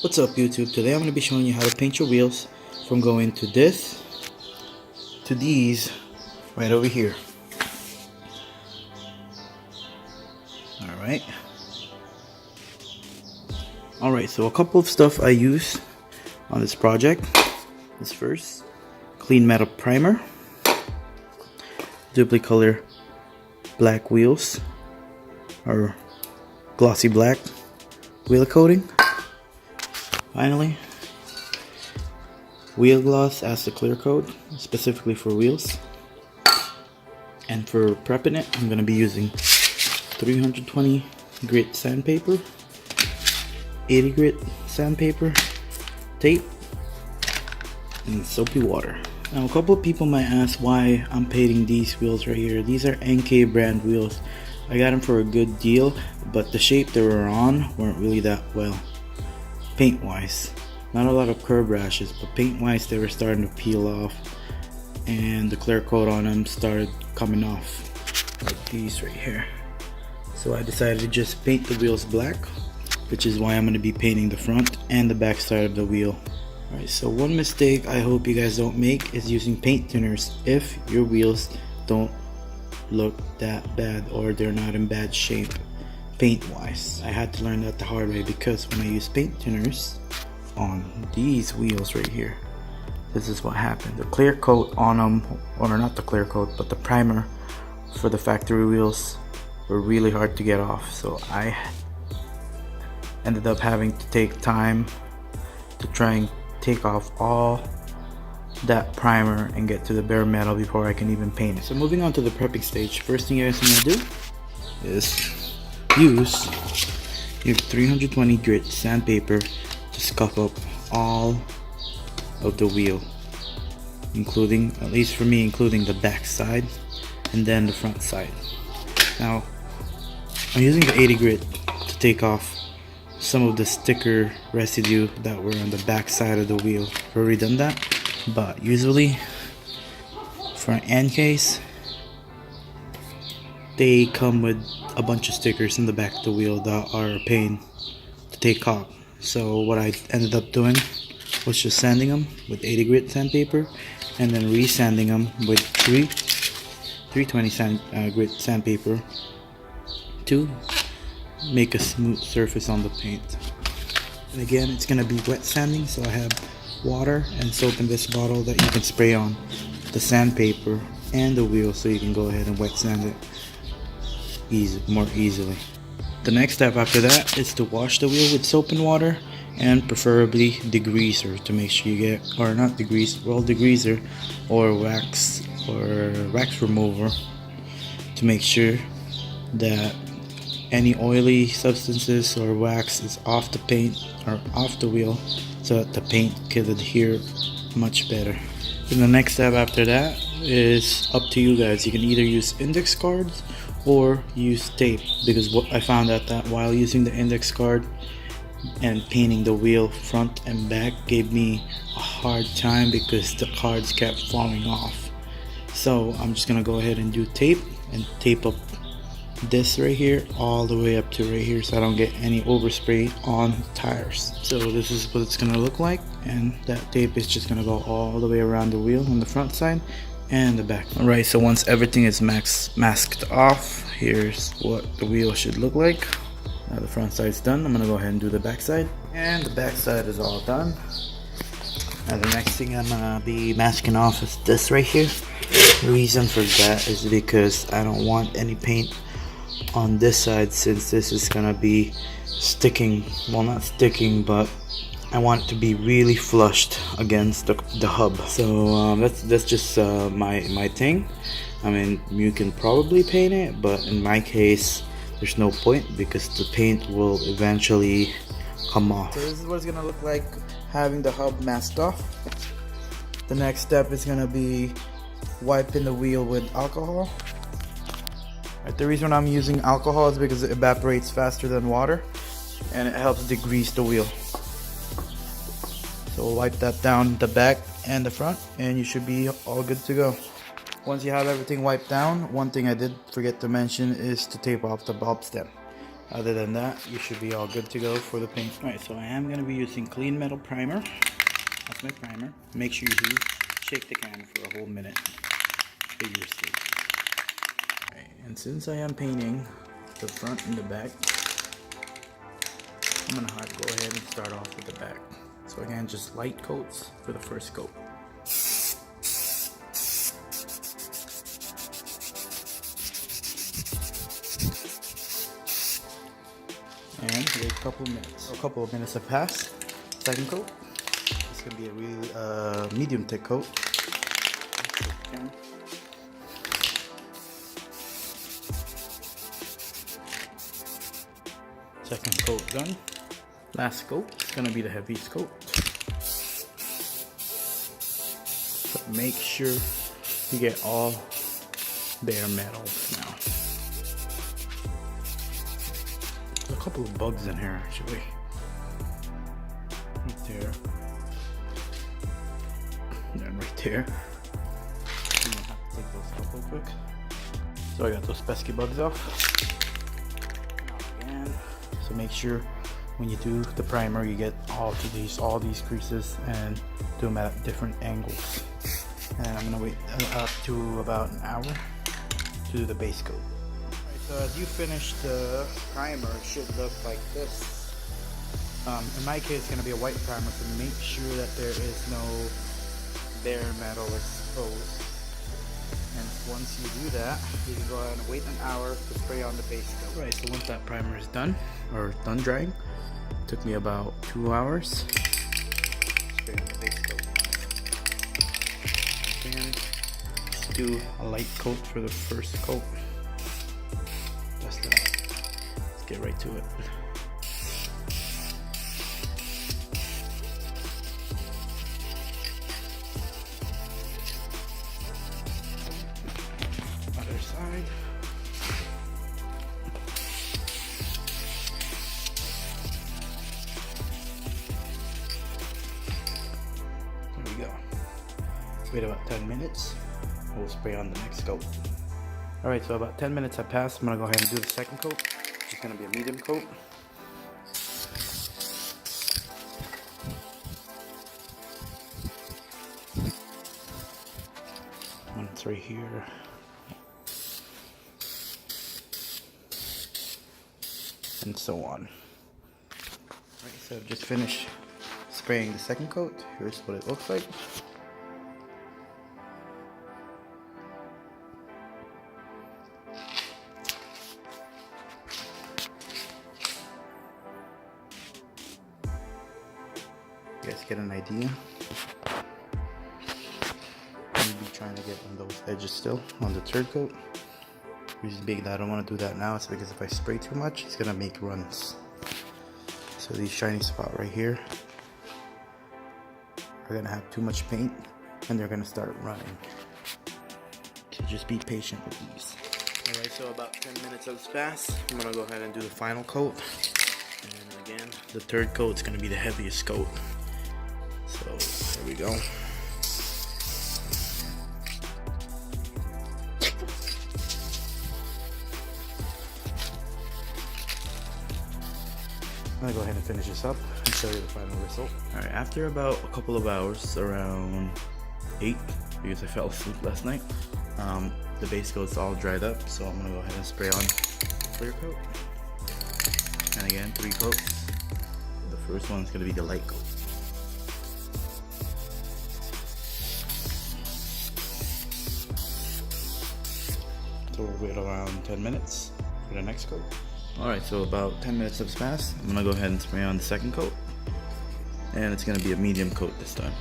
What's up YouTube? Today I'm going to be showing you how to paint your wheels from going to this to these right over here. Alright, so a couple of stuff I use on this project is first, clean metal primer, duplicate color black wheels or glossy black wheel coating. Finally, wheel gloss as the clear coat, specifically for wheels. And for prepping it, I'm going to be using 320 grit sandpaper, 80 grit sandpaper, tape, and soapy water. Now a couple of people might ask why I'm painting these wheels right here. These are Enkei brand wheels. I got them for a good deal, but the shape they were on weren't really that well. Paint wise, not a lot of curb rashes, but paint wise they were starting to peel off and the clear coat on them started coming off, like these right here. So I decided to just paint the wheels black, which is why I'm going to be painting the front and the back side of the wheel. Alright, so one mistake I hope you guys don't make is using paint thinners if your wheels don't look that bad or they're not in bad shape paint wise. I had to learn that the hard way, because when I use paint thinners on these wheels right here, this is what happened. The clear coat on them, or not the clear coat, but the primer for the factory wheels were really hard to get off, so I ended up having to take time to try and take off all that primer and get to the bare metal before I can even paint it. So moving on to the prepping stage, first thing you guys are going to do is use your 320 grit sandpaper to scuff up all of the wheel, including, at least for me, including the back side and then the front side. Now I'm using the 80 grit to take off some of the sticker residue that were on the back side of the wheel. I've already done that, but usually for Enkeis they come with a bunch of stickers in the back of the wheel that are a pain to take off. So what I ended up doing was just sanding them with 80 grit sandpaper and then re-sanding them with 320 grit sandpaper to make a smooth surface on the paint. And again, it's gonna be wet sanding, so I have water and soap in this bottle that you can spray on the sandpaper and the wheel, so you can go ahead and wet sand it more easily. The next step after that is to wash the wheel with soap and water, and preferably degreaser to make sure you get, or not degreaser, well, degreaser or wax remover to make sure that any oily substances or wax is off the paint or off the wheel, so that the paint can adhere much better. And the next step after that is up to you guys. You can either use index cards or use tape, because what I found out that while using the index card and painting the wheel front and back gave me a hard time because the cards kept falling off. So I'm just gonna go ahead and do tape and tape up this right here all the way up to right here, so I don't get any overspray on tires. So this is what it's gonna look like, and that tape is just gonna go all the way around the wheel on the front side and the back. Alright, so once everything is masked off, here's what the wheel should look like. Now the front side's done, I'm gonna go ahead and do the back side, and the back side is all done. Now the next thing I'm gonna be masking off is this right here. The reason for that is because I don't want any paint on this side, since this is gonna be sticking, well, not sticking, but I want it to be really flushed against the hub. So that's just my thing. I mean, you can probably paint it, but in my case there's no point because the paint will eventually come off. So this is what it's gonna look like having the hub masked off. The next step is gonna be wiping the wheel with alcohol. Right, the reason I'm using alcohol is because it evaporates faster than water and it helps degrease the wheel. So we'll wipe that down the back and the front, and you should be all good to go. Once you have everything wiped down, one thing I did forget to mention is to tape off the bulb stem. Other than that, you should be all good to go for the paint. Alright, so I am going to be using clean metal primer. That's my primer. Make sure you shake the can for a whole minute vigorously. Alright, and since I am painting the front and the back, I'm going to have to go ahead and start off with the back. So again, just light coats for the first coat. And wait a couple of minutes have passed. Second coat. It's gonna be a really medium thick coat. Second coat done. Last coat is gonna be the heaviest coat. So make sure you get all bare metals now. There's a couple of bugs in here actually. Right there. And then right there. I'm gonna have to take those off real quick. So I got those pesky bugs off. Again. So make sure when you do the primer, you get all these creases and do them at different angles. And I'm gonna wait up to about an hour to do the base coat. Alright, so as you finish the primer, it should look like this. In my case, it's gonna be a white primer, so make sure that there is no bare metal exposed. And once you do that, you can go ahead and wait an hour to spray on the base coat. Right, so once that primer is done, or done drying, it took me about 2 hours. Spray on the base coat. And do a light coat for the first coat. Dust it out. Let's get right to it. Other side. There we go. Wait about 10 minutes. We'll spray on the next coat. Alright, so about 10 minutes have passed. I'm going to go ahead and do the second coat. It's going to be a medium coat. One's right here. And so on. Alright, so I've just finished spraying the second coat. Here's what it looks like. You guys get an idea. I'm gonna be trying to get on those edges still on the third coat. The reason being that I don't want to do that now is because if I spray too much, it's gonna make runs. So these shiny spots right here are gonna have too much paint and they're gonna start running. So just be patient with these. Alright, so about 10 minutes has passed. I'm gonna go ahead and do the final coat. And again, the third coat is gonna be the heaviest coat. So there we go. I'm gonna go ahead and finish this up and show you the final result. Alright, after about a couple of hours, around 8, because I fell asleep last night, the base coat's all dried up, so I'm gonna go ahead and spray on the clear coat. And again, 3 coats. The first one's gonna be the light coat. So we'll wait around 10 minutes for the next coat. Alright, so about 10 minutes have passed. I'm gonna go ahead and spray on the second coat. And it's gonna be a medium coat this time.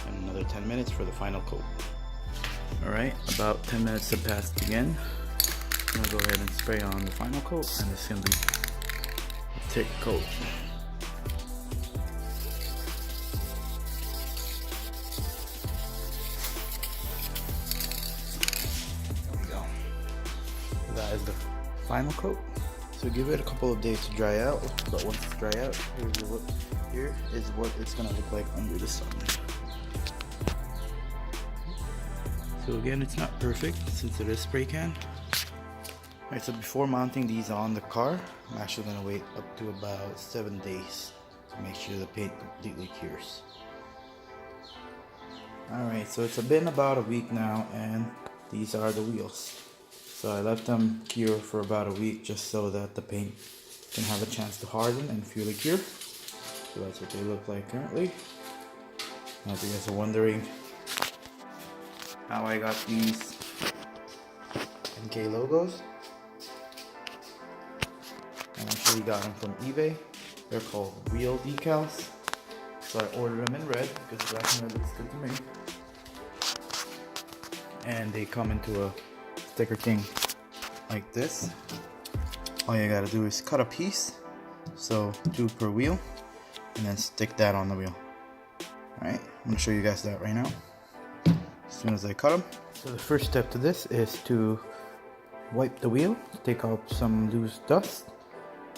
And another 10 minutes for the final coat. Alright, about 10 minutes have passed again. I'm gonna go ahead and spray on the final coat, and it's gonna be a thick coat. That is the final coat. So give it a couple of days to dry out, but once it's dry out, here is what it's gonna look like under the sun. So again, it's not perfect since it is spray can. Alright, so before mounting these on the car, I'm actually going to wait up to about 7 days to make sure the paint completely cures. Alright, so it's been about a week now, and these are the wheels. So I left them cure for about a week just so that the paint can have a chance to harden and fully cure. So that's what they look like currently. Now if you guys are wondering how I got these Enkei logos, I actually got them from eBay. They're called wheel decals. So I ordered them in red because black and red looks good to me. And they come into a sticker thing like this. All you gotta do is cut a piece, so 2 per wheel, and then stick that on the wheel. Alright, I'm gonna show you guys that right now as soon as I cut them. So the first step to this is to wipe the wheel, take out some loose dust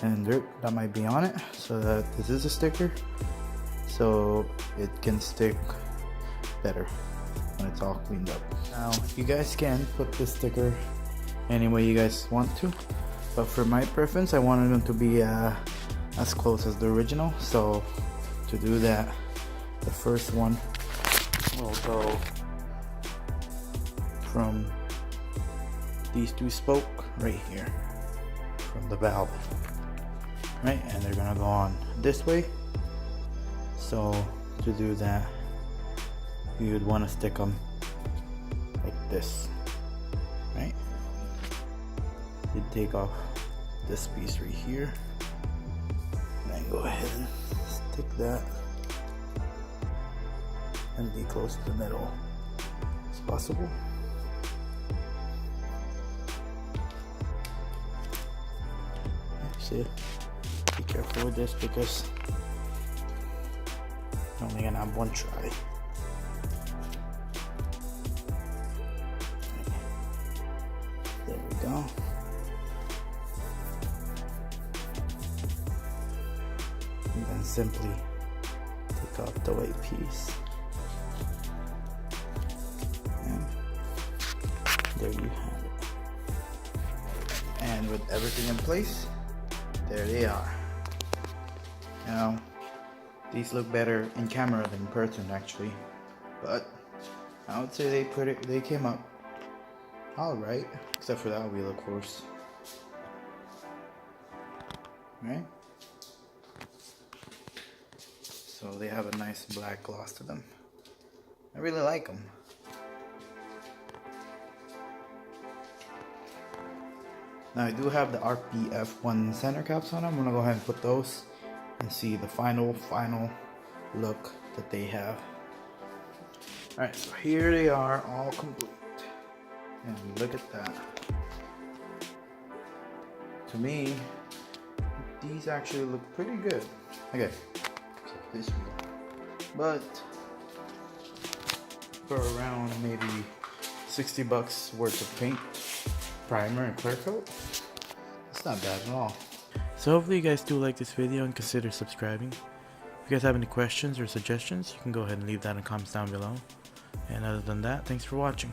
and dirt that might be on it, so that this is a sticker, so it can stick better when it's all cleaned up. Now you guys can put this sticker any way you guys want to, but for my preference I wanted them to be as close as the original. So to do that, the first one will go from these 2 spokes right here from the valve, right, and they're gonna go on this way. So to do that, you would want to stick them like this, right? You take off this piece right here, and then go ahead and stick that and be close to the middle as possible. See, be careful with this because you're only gonna have one try. There we go. And then simply take off the white piece. And there you have it. And with everything in place, there they are. Now, these look better in camera than in person actually, but I would say they came up alright, except for that wheel of course. Right? So they have a nice black gloss to them. I really like them. Now I do have the RPF1 center caps on them. I'm gonna go ahead and put those and see the final look that they have. Alright, so here they are, all complete. And look at that. To me, these actually look pretty good. Okay, so this wheel. But for around maybe 60 bucks worth of paint, primer and clear coat, it's not bad at all. So hopefully you guys do like this video and consider subscribing. If you guys have any questions or suggestions, you can go ahead and leave that in the comments down below. And other than that, thanks for watching.